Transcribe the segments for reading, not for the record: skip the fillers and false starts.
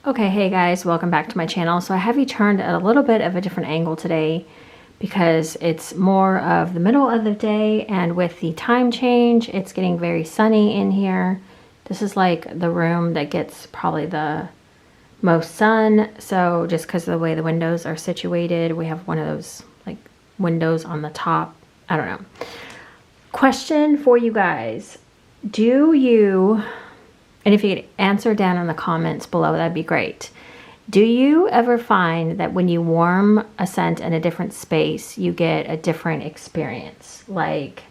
Okay, hey guys, welcome back to my channel. So I have you turned at a little bit of a different angle today because it's more of the middle of the day, and with the time change, it's getting very sunny in here. This is like the room that gets probably the most sun. So just because of the way the windows are situated, we have one of those like windows on the top. I don't know. Question for you guys. Do you... And if you could answer down in the comments below, that'd be great. Do you ever find that when you warm a scent in a different space, you get a different experience? Like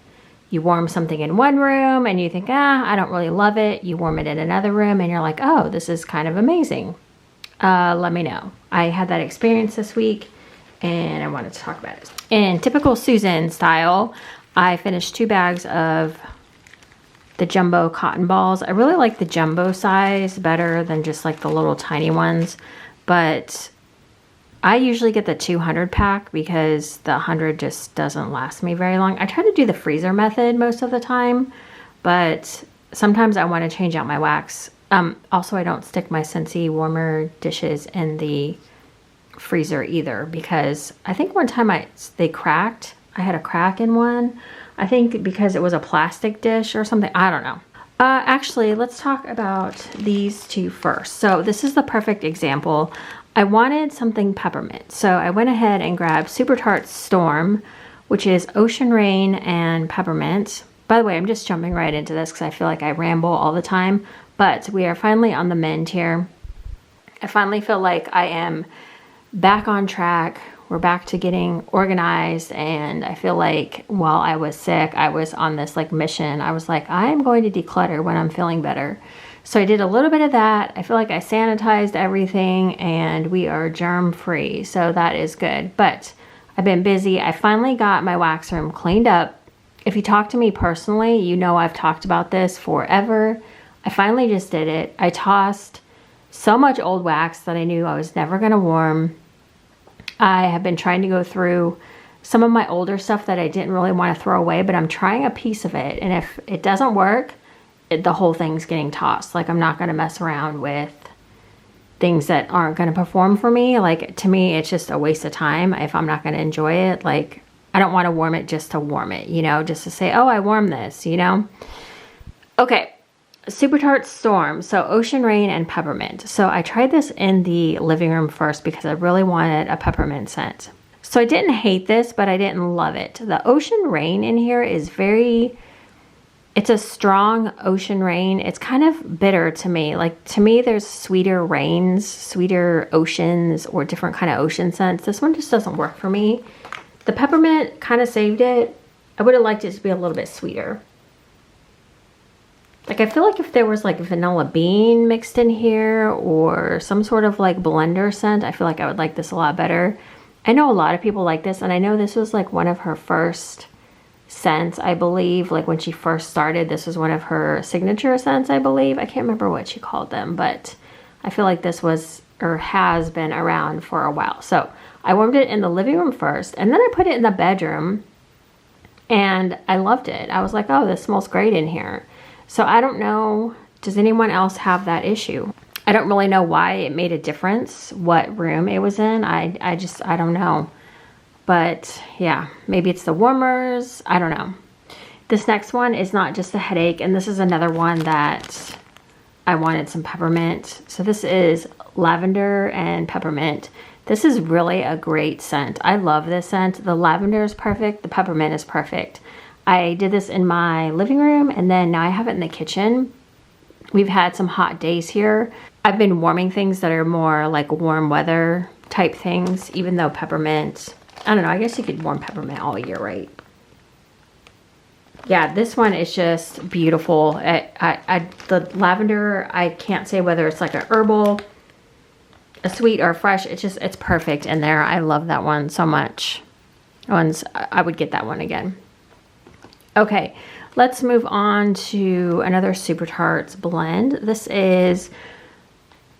you warm something in one room and you think, I don't really love it. You warm it in another room and you're like, oh, this is kind of amazing. Let me know. I had that experience this week and I wanted to talk about it. In typical Susan style, I finished 2 bags of the jumbo cotton balls. I really like the jumbo size better than just like the little tiny ones, but I usually get the 200 pack because the 100 just doesn't last me very long. I try to do the freezer method most of the time, but sometimes I want to change out my wax. Also, I don't stick my Scentsy Warmer dishes in the freezer either because I think one time they cracked. I had a crack in one. I think because it was a plastic dish or something. I don't know. Actually, let's talk about these two first. So this is the perfect example. I wanted something peppermint. So I went ahead and grabbed Super Tarts Storm, which is Ocean Rain and Peppermint. By the way, I'm just jumping right into this because I feel like I ramble all the time. But we are finally on the mend here. I finally feel like I am back on track. We're back to getting organized, and I feel like while I was sick, I was on this like mission. I was like, I am going to declutter when I'm feeling better. So I did a little bit of that. I feel like I sanitized everything and we are germ free. So that is good, but I've been busy. I finally got my wax room cleaned up. If you talk to me personally, you know I've talked about this forever. I finally just did it. I tossed so much old wax that I knew I was never going to warm. I have been trying to go through some of my older stuff that I didn't really want to throw away, but I'm trying a piece of it. And if it doesn't work, the whole thing's getting tossed. Like I'm not going to mess around with things that aren't going to perform for me. Like to me, it's just a waste of time if I'm not going to enjoy it. Like I don't want to warm it just to warm it, you know, just to say, oh, I warmed this, you know? Okay. Super Tarts Storm, so Ocean Rain and Peppermint. So I tried this in the living room first because I really wanted a peppermint scent. So I didn't hate this, but I didn't love it. The Ocean Rain in here is it's a strong Ocean Rain. It's kind of bitter to me. Like to me, there's sweeter rains, sweeter oceans, or different kind of ocean scents. This one just doesn't work for me. The peppermint kind of saved it. I would have liked it to be a little bit sweeter. Like I feel like if there was like vanilla bean mixed in here or some sort of like blender scent, I feel like I would like this a lot better. I know a lot of people like this, and I know this was like one of her first scents, I believe. Like when she first started, this was one of her signature scents, I believe. I can't remember what she called them, but I feel like this was or has been around for a while. So I warmed it in the living room first, and then I put it in the bedroom, and I loved it. I was like, oh, this smells great in here. So I don't know, does anyone else have that issue? I don't really know why it made a difference, what room it was in. I don't know. But yeah, maybe it's the warmers. I don't know. This next one is not just a headache, and this is another one that I wanted some peppermint. So this is lavender and peppermint. This is really a great scent. I love this scent. The lavender is perfect. The peppermint is perfect. I did this in my living room, and then now I have it in the kitchen. We've had some hot days here. I've been warming things that are more like warm weather type things, even though peppermint, I don't know, I guess you could warm peppermint all year, right? Yeah, this one is just beautiful. The lavender, I can't say whether it's like a herbal, a sweet, or a fresh. It's perfect in there. I love that one so much. I would get that one again. Okay, let's move on to another Super Tarts blend. This is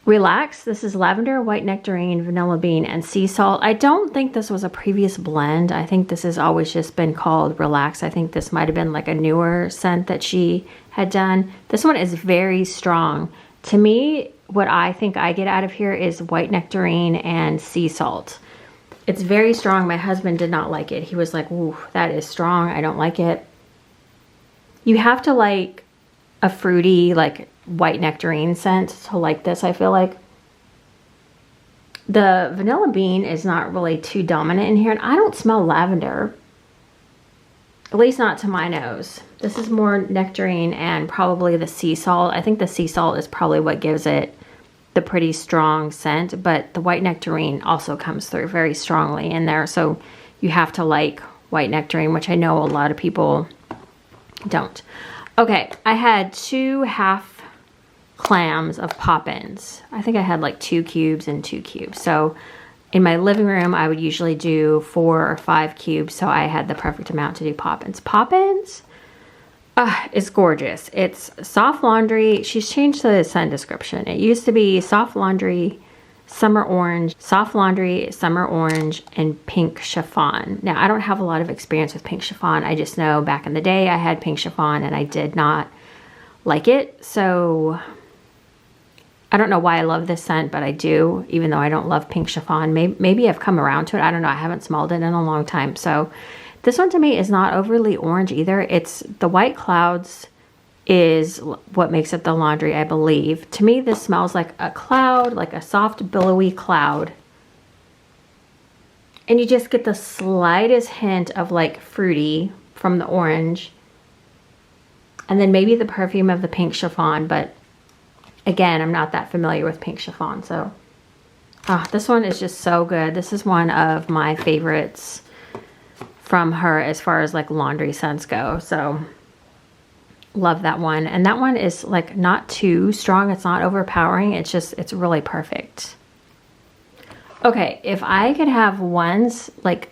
Relax. This is lavender, white nectarine, vanilla bean, and sea salt. I don't think this was a previous blend. I think this has always just been called Relax. I think this might have been like a newer scent that she had done. This one is very strong. To me, what I think I get out of here is white nectarine and sea salt. It's very strong. My husband did not like it. He was like, ooh, that is strong. I don't like it. You have to like a fruity, like white nectarine scent to like this, I feel like. The vanilla bean is not really too dominant in here, and I don't smell lavender. At least not to my nose. This is more nectarine and probably the sea salt. I think the sea salt is probably what gives it the pretty strong scent, but the white nectarine also comes through very strongly in there. So you have to like white nectarine, which I know a lot of people don't. Okay, I had 2 half clams of Poppins. I think I had like 2 cubes and 2 cubes. So in my living room, I would usually do 4 or 5 cubes. So I had the perfect amount to do Poppins. Poppins is gorgeous. It's soft laundry. She's changed the scent description. It used to be soft laundry, summer orange, soft laundry, summer orange, and pink chiffon. Now, I don't have a lot of experience with pink chiffon. I just know back in the day I had pink chiffon and I did not like it. So I don't know why I love this scent, but I do, even though I don't love pink chiffon. Maybe I've come around to it. I don't know. I haven't smelled it in a long time. So this one to me is not overly orange either. It's the white clouds is what makes it the laundry, I believe. To me, this smells like a cloud, like a soft, billowy cloud. And you just get the slightest hint of like fruity from the orange. And then maybe the perfume of the pink chiffon, but again, I'm not that familiar with pink chiffon, so. This one is just so good. This is one of my favorites from her as far as like laundry scents go, so love that one. And that one is like not too strong. It's not overpowering. It's really perfect. Okay, if I could have one's like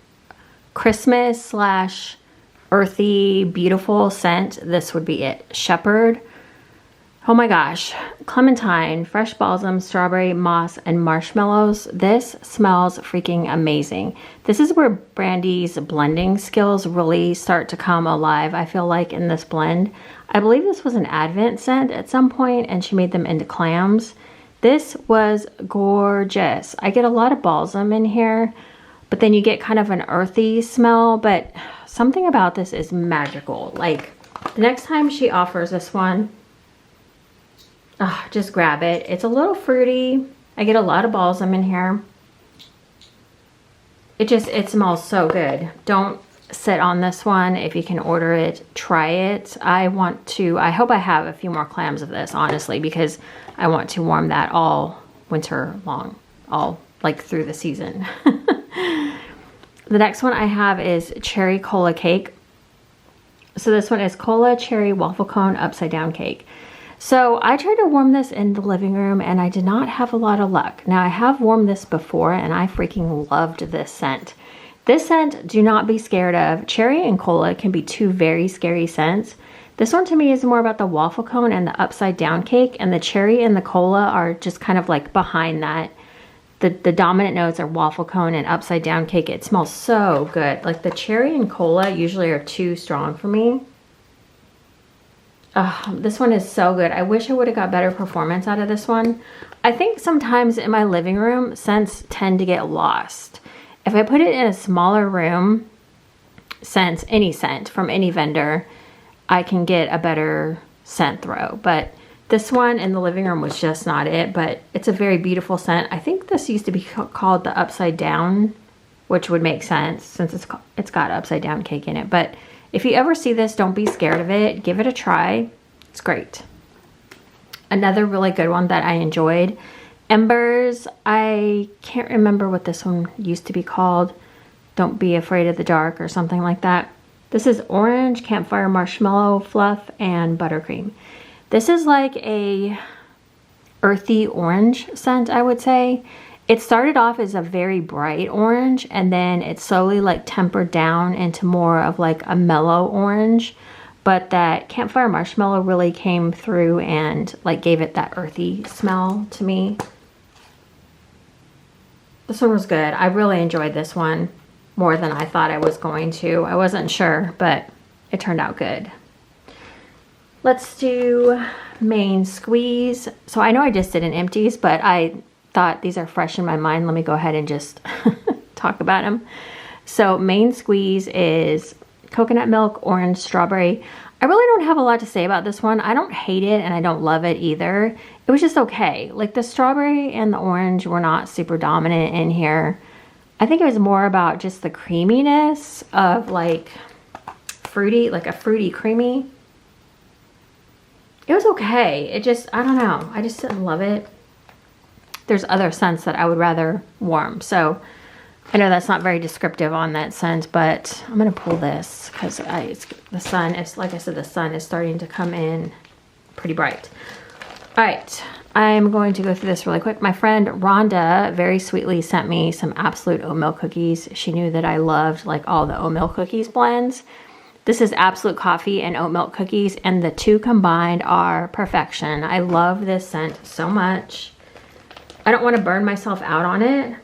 Christmas / earthy, beautiful scent, this would be it. Shepherd. Oh my gosh. Clementine, fresh balsam, strawberry, moss, and marshmallows. This smells freaking amazing. This is where Brandy's blending skills really start to come alive, I feel like, in this blend. I believe this was an Advent scent at some point, and she made them into clams. This was gorgeous. I get a lot of balsam in here, but then you get kind of an earthy smell, but something about this is magical. Like, the next time she offers this one, just grab it. It's a little fruity. I get a lot of balsam in here. It smells so good. Don't sit on this one. If you can order it, try it. I hope I have a few more clams of this, honestly, because I want to warm that all winter long, all like through the season. The next one I have is cherry cola cake. So this one is cola cherry waffle cone upside down cake. So I tried to warm this in the living room and I did not have a lot of luck. Now I have warmed this before and I freaking loved this scent. This scent, do not be scared of. Cherry and cola can be 2 very scary scents. This one to me is more about the waffle cone and the upside down cake, and the cherry and the cola are just kind of like behind that. The dominant notes are waffle cone and upside down cake. It smells so good. Like the cherry and cola usually are too strong for me. This one is so good. I wish I would have got better performance out of this one. I think sometimes in my living room, scents tend to get lost. If I put it in a smaller room, any scent from any vendor, I can get a better scent throw. But this one in the living room was just not it, but it's a very beautiful scent. I think this used to be called the upside down, which would make sense since it's got upside down cake in it. But if you ever see this, don't be scared of it. Give it a try. It's great. Another really good one that I enjoyed, Embers. I can't remember what this one used to be called. Don't be afraid of the dark or something like that. This is orange, campfire marshmallow fluff, and buttercream. This is like a earthy orange scent, I would say. It started off as a very bright orange, and then it slowly like tempered down into more of like a mellow orange. But that campfire marshmallow really came through and like gave it that earthy smell to me. This one was good. I really enjoyed this one more than I thought I was going to. I wasn't sure, but it turned out good. Let's do Main Squeeze. So I know I just did an Empties, but I thought these are fresh in my mind. Let me go ahead and just talk about them. So Main Squeeze is coconut milk, orange, strawberry. I really don't have a lot to say about this one. I don't hate it and I don't love it either. It was just okay. Like the strawberry and the orange were not super dominant in here. I think it was more about just the creaminess of like fruity, like a fruity creamy. It was okay. It just, I don't know. I just didn't love it. There's other scents that I would rather warm. So I know that's not very descriptive on that scent, but I'm going to pull this because the sun is, like I said, the sun is starting to come in pretty bright. All right. I'm going to go through this really quick. My friend Rhonda very sweetly sent me some Absolute Oatmeal cookies. She knew that I loved like all the oatmeal cookies blends. This is Absolute Coffee and oat milk cookies, and the two combined are perfection. I love this scent so much. I don't want to burn myself out on it.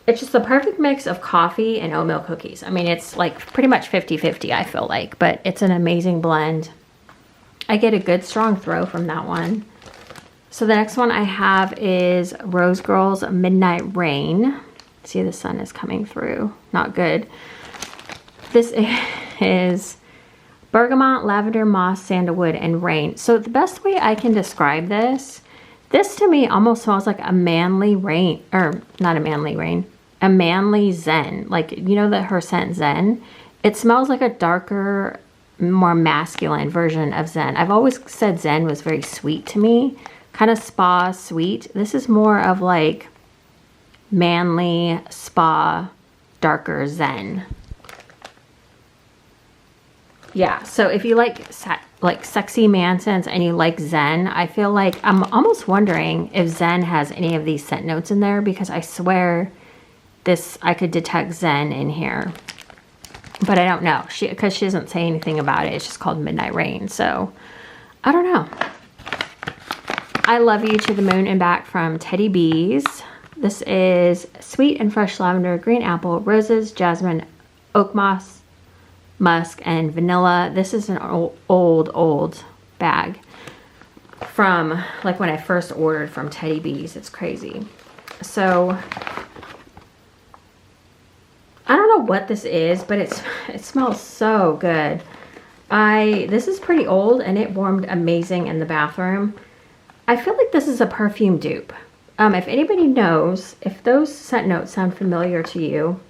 It's just the perfect mix of coffee and oatmeal cookies. I mean, it's like pretty much 50-50, I feel like, but it's an amazing blend. I get a good strong throw from that one. So the next one I have is Rose Girls Midnight Rain. See, the sun is coming through. Not good. This is bergamot, lavender, moss, sandalwood, and rain. So the best way I can describe this to me almost smells like a manly rain, or not a manly rain, a manly zen. Like, you know that her scent Zen? It smells like a darker, more masculine version of Zen. I've always said Zen was very sweet to me, kind of spa sweet. This is more of like manly, spa, darker Zen. Yeah, so if you like sexy man scents and you like Zen, I feel like I'm almost wondering if Zen has any of these scent notes in there, because I swear I could detect Zen in here. But I don't know, because she doesn't say anything about it. It's just called Midnight Rain, so I don't know. I Love You to the Moon and Back from Teddy Bees. This is sweet and fresh lavender, green apple, roses, jasmine, oak moss, musk, and vanilla. This is an old bag from like when I first ordered from Teddy Bees. It's crazy. So I don't know what this is, but it smells so good. This is pretty old and it warmed amazing in the bathroom. I feel like this is a perfume dupe. If anybody knows, if those scent notes sound familiar to you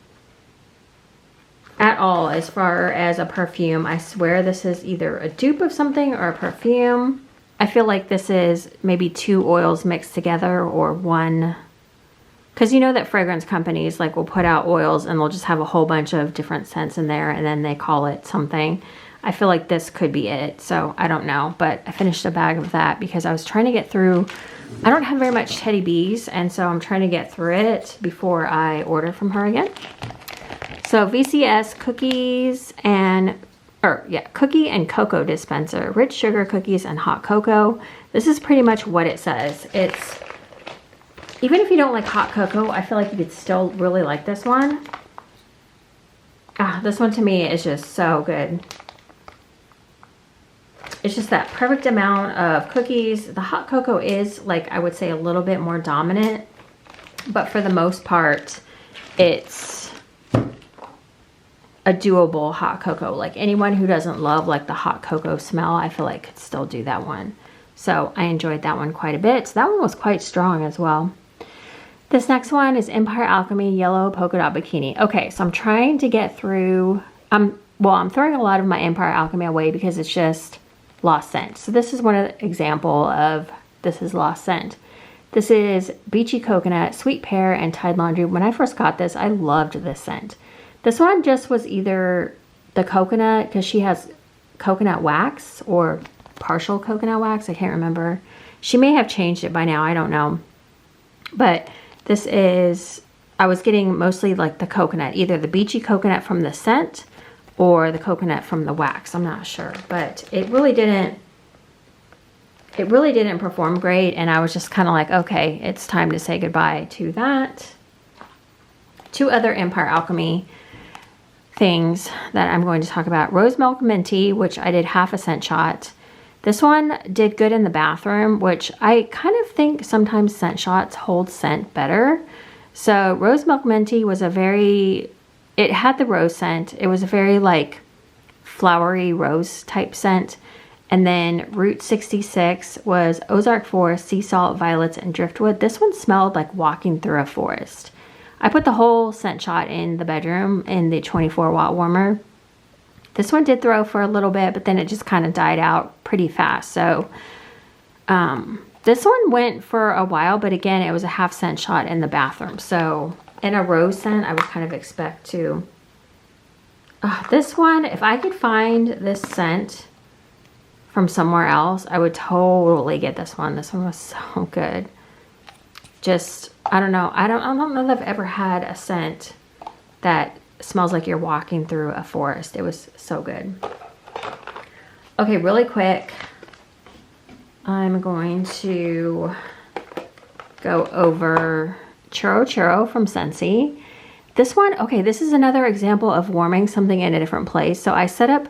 at all as far as a perfume, I swear this is either a dupe of something or a perfume. I feel like this is maybe two oils mixed together, or one, because you know that fragrance companies like will put out oils and they'll just have a whole bunch of different scents in there and then they call it something. I feel like this could be it, so I don't know, but I finished a bag of that because I was trying to get through. I don't have very much Teddy Bees, and so I'm trying to get through it before I order from her again. So VCS cookies and, cookie and cocoa dispenser, rich sugar cookies and hot cocoa. This is pretty much what it says. It's, even if you don't like hot cocoa, I feel like you could still really like this one. This one to me is just so good. It's just that perfect amount of cookies. The hot cocoa is, like, I would say a little bit more dominant, but for the most part, it's a doable hot cocoa. Like anyone who doesn't love like the hot cocoa smell, I feel like could still do that one. So I enjoyed that one quite a bit. So that one was quite strong as well. This next one is Empire Alchemy Yellow Polka Dot Bikini. Okay, so I'm trying to get through, I'm throwing a lot of my Empire Alchemy away because it's just lost scent. So this is one example of this is lost scent. This is Beachy Coconut, Sweet Pear, and Tide Laundry. When I first got this, I loved this scent. This one just was either the coconut, because she has coconut wax or partial coconut wax. I can't remember. She may have changed it by now. I don't know. But this is, I was getting mostly like the coconut, either the beachy coconut from the scent or the coconut from the wax. I'm not sure, but it really didn't perform great. And I was just kind of like, okay, it's time to say goodbye to that. Two other Empire Alchemy things that I'm going to talk about. Rose Milk Minty, which I did half a scent shot. This one did good in the bathroom, which I kind of think sometimes scent shots hold scent better. So Rose Milk Minty was it had the rose scent. It was a very like flowery rose type scent. And then Route 66 was Ozark Forest, Sea Salt, Violets, and Driftwood. This one smelled like walking through a forest. I put the whole scent shot in the bedroom in the 24-watt warmer. This one did throw for a little bit, but then it just kind of died out pretty fast. So this one went for a while, but again, it was a half scent shot in the bathroom. So in a rose scent, I would kind of expect to... this one, if I could find this scent from somewhere else, I would totally get this one. This one was so good. Just, I don't know. I don't know that I've ever had a scent that smells like you're walking through a forest. It was so good. Okay, really quick, I'm going to go over Churro Churro from Scentsy. This one, okay, this is another example of warming something in a different place. So I set up,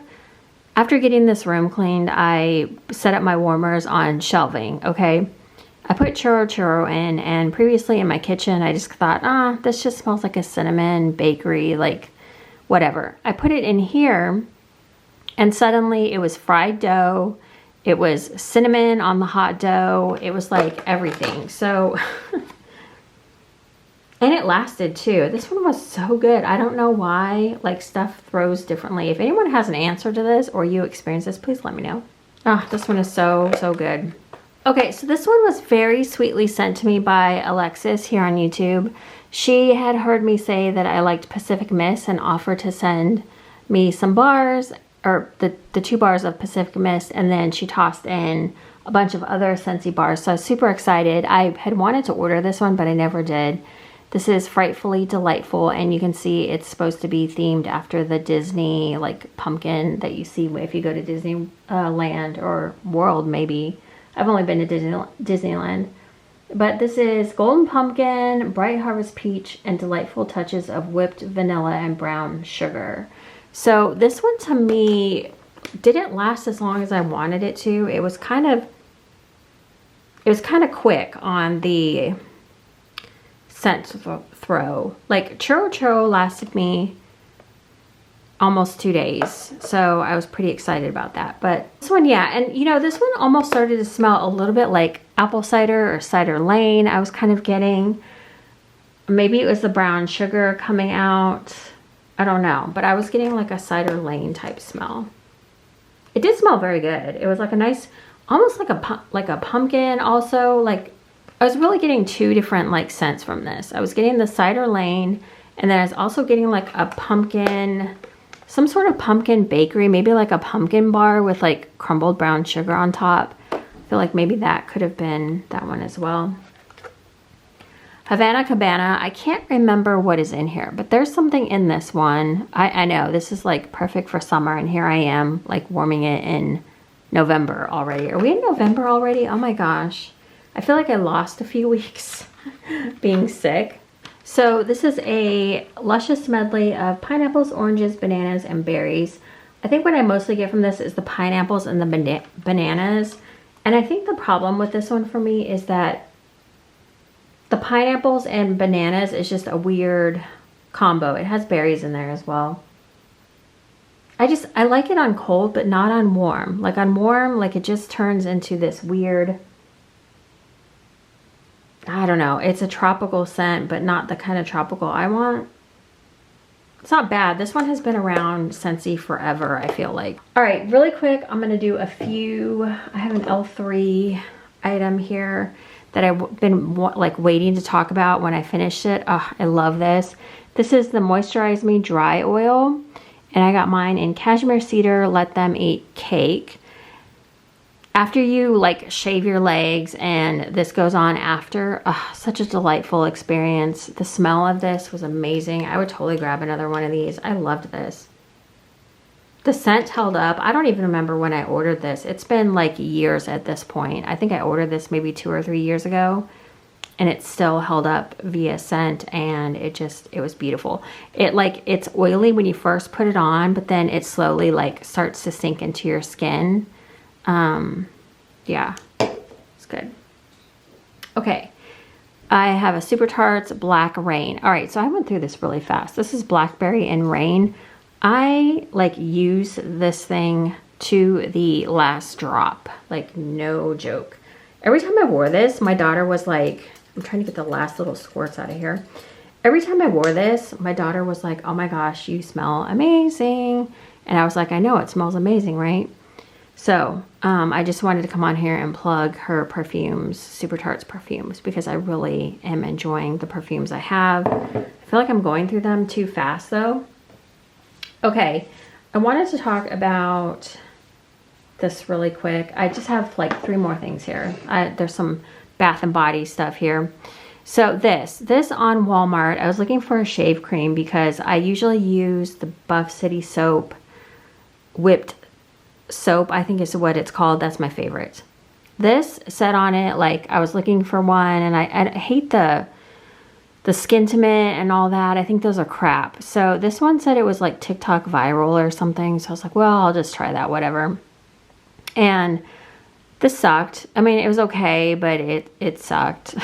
after getting this room cleaned, I set up my warmers on shelving, okay? I put Churro Churro in, and previously in my kitchen, I just thought, this just smells like a cinnamon bakery, like whatever. I put it in here, and suddenly it was fried dough. It was cinnamon on the hot dough. It was like everything. So, and it lasted too. This one was so good. I don't know why, like, stuff throws differently. If anyone has an answer to this or you experience this, please let me know. This one is so, so good. Okay, so this one was very sweetly sent to me by Alexis here on YouTube. She had heard me say that I liked Pacific Mist and offered to send me some bars, or the 2 bars of Pacific Mist, and then she tossed in a bunch of other Scentsy bars. So I was super excited. I had wanted to order this one, but I never did. This is Frightfully Delightful, and you can see it's supposed to be themed after the Disney like pumpkin that you see if you go to Disneyland or World maybe. I've only been to Disneyland. But this is Golden Pumpkin, Bright Harvest Peach, and delightful touches of whipped vanilla and brown sugar. So this one to me didn't last as long as I wanted it to. It was kind of quick on the scent throw. Like Churro Churro lasted me almost 2 days, so I was pretty excited about that. But this one, yeah, and you know, this one almost started to smell a little bit like apple cider or cider lane. I was kind of getting, maybe it was the brown sugar coming out, I don't know, but I was getting like a cider lane type smell. It did smell very good. It was like a nice, almost like a pumpkin also. Like I was really getting 2 different like scents from this. I was getting the cider lane, and then I was also getting like a pumpkin, some sort of pumpkin bakery, maybe like a pumpkin bar with like crumbled brown sugar on top. I feel like maybe that could have been that one as well. Havana Cabana, I can't remember what is in here, but there's something in this one. I know this is like perfect for summer, and here I am like warming it in November already. Are we in November already? Oh my gosh. I feel like I lost a few weeks being sick. So this is a luscious medley of pineapples, oranges, bananas, and berries. I think what I mostly get from this is the pineapples and the bananas. And I think the problem with this one for me is that the pineapples and bananas is just a weird combo. It has berries in there as well. I like it on cold, but not on warm. Like on warm, like it just turns into this weird, I don't know. It's a tropical scent, but not the kind of tropical I want. It's not bad. This one has been around Scentsy forever, I feel like. All right, really quick, I'm going to do a few. I have an L3 item here that I've been like waiting to talk about when I finished it. Oh, I love this. This is the Moisturize Me Dry Oil, and I got mine in Cashmere Cedar Let Them Eat Cake. After you like shave your legs, and this goes on after, such a delightful experience. The smell of this was amazing. I would totally grab another one of these. I loved this. The scent held up. I don't even remember when I ordered this. It's been like years at this point. I think I ordered this maybe 2 or 3 years ago, and it still held up via scent, and it was beautiful. It's oily when you first put it on, but then it slowly like starts to sink into your skin. Yeah, it's good. Okay. I have a Super Tarts Black Rain. All right, so I went through this really fast. This is Blackberry and Rain. I like use this thing to the last drop, like no joke. Every time I wore this, my daughter was like, I'm trying to get the last little squirts out of here. Every time I wore this, my daughter was like, oh my gosh, you smell amazing. And I was like, I know, it smells amazing, right? So I just wanted to come on here and plug her perfumes, Super Tarts perfumes, because I really am enjoying the perfumes I have. I feel like I'm going through them too fast though. Okay, I wanted to talk about this really quick. I just have like 3 more things here. There's some Bath and Body stuff here. So this on Walmart, I was looking for a shave cream because I usually use the Buff City soap, whipped soap, I think is what it's called. That's my favorite. This said on it, like I was looking for one, and I hate the Skintimate and all that. I think those are crap. So this one said it was like TikTok viral or something. So I was like, well, I'll just try that, whatever. And this sucked. I mean, it was okay, but it sucked.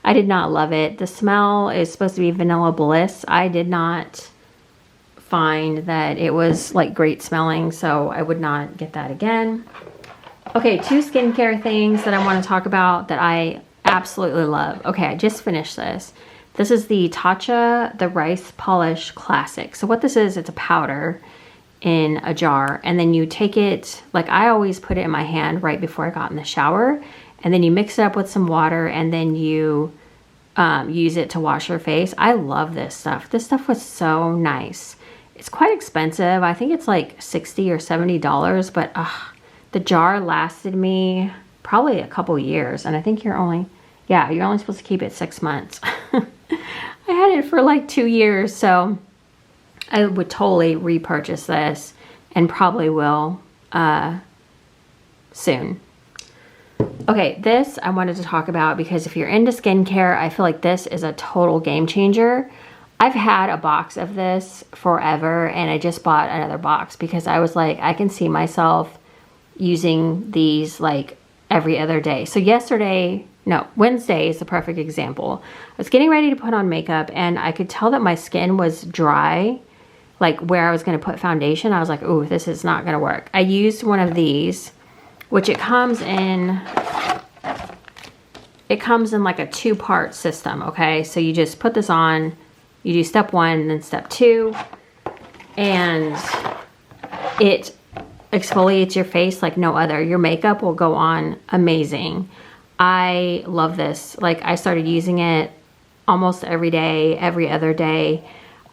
I did not love it. The smell is supposed to be Vanilla Bliss. I did not find that it was like great smelling, so I would not get that again. Okay, 2 skincare things that I want to talk about that I absolutely love. Okay, I just finished this. This is the Tatcha, the Rice Polish Classic. So what this is, it's a powder in a jar, and then you take it, like I always put it in my hand right before I got in the shower, and then you mix it up with some water, and then you use it to wash your face. I love this stuff. This stuff was so nice. It's quite expensive. I think it's like $60 or $70, but the jar lasted me probably a couple years, and I think you're only supposed to keep it 6 months. I had it for like 2 years, so I would totally repurchase this and probably will soon. Okay, this I wanted to talk about because if you're into skincare, I feel like this is a total game changer. I've had a box of this forever, and I just bought another box because I was like, I can see myself using these like every other day. So Wednesday is the perfect example. I was getting ready to put on makeup, and I could tell that my skin was dry, like where I was going to put foundation. I was like, ooh, this is not going to work. I used one of these, which it comes in like a 2-part system, okay? So you just put this on, you do step 1, then step 2, and it exfoliates your face like no other. Your makeup will go on amazing. I love this. Like I started using it almost every day, every other day.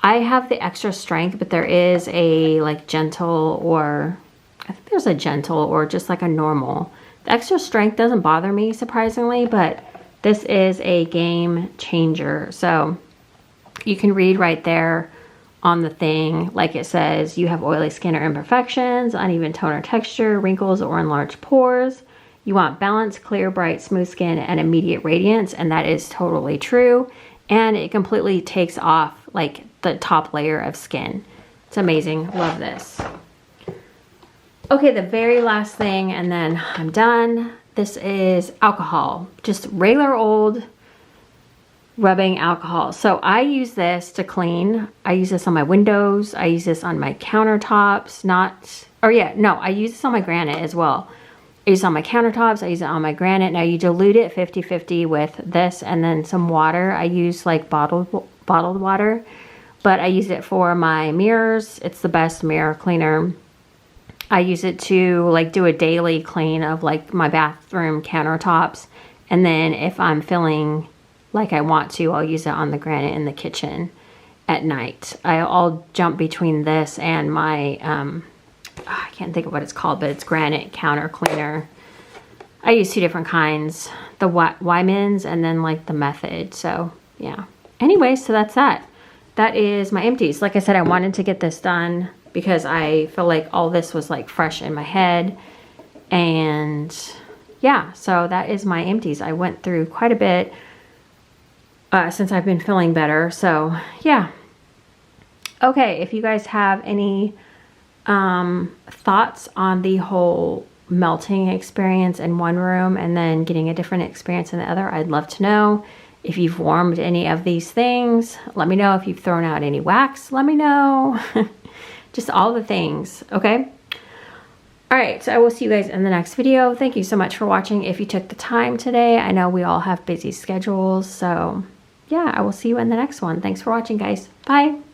I have the extra strength, but there is a like gentle, or I think there's a gentle or just like a normal. The extra strength doesn't bother me surprisingly, but this is a game changer. So you can read right there on the thing, like it says, you have oily skin or imperfections, uneven tone or texture, wrinkles or enlarged pores. You want balanced, clear, bright, smooth skin and immediate radiance, and that is totally true. And it completely takes off like the top layer of skin. It's amazing. Love this. Okay, the very last thing, and then I'm done. This is alcohol, just regular old rubbing alcohol. So I use this to clean. I use this on my windows. I use this on my countertops. I use this on my granite as well. I use it on my countertops. I use it on my granite. Now you dilute it 50-50 with this and then some water. I use like bottled water, but I use it for my mirrors. It's the best mirror cleaner. I use it to like do a daily clean of like my bathroom countertops. And then if I'm feeling like I want to, I'll use it on the granite in the kitchen at night. I'll jump between this and my, I can't think of what it's called, but it's granite counter cleaner. I use 2 different kinds, the Wyman's and then like the Method. So yeah. Anyway, so that's that. That is my empties. Like I said, I wanted to get this done because I feel like all this was like fresh in my head. And yeah, so that is my empties. I went through quite a bit since I've been feeling better. So yeah. Okay, if you guys have any thoughts on the whole melting experience in one room and then getting a different experience in the other. I'd love to know. If you've warmed any of these things, let me know. If you've thrown out any wax, let me know. Just all the things, okay? All right, so I will see you guys in the next video. Thank you so much for watching. If you took the time today, I know we all have busy schedules, so yeah, I will see you in the next one. Thanks for watching, guys. Bye.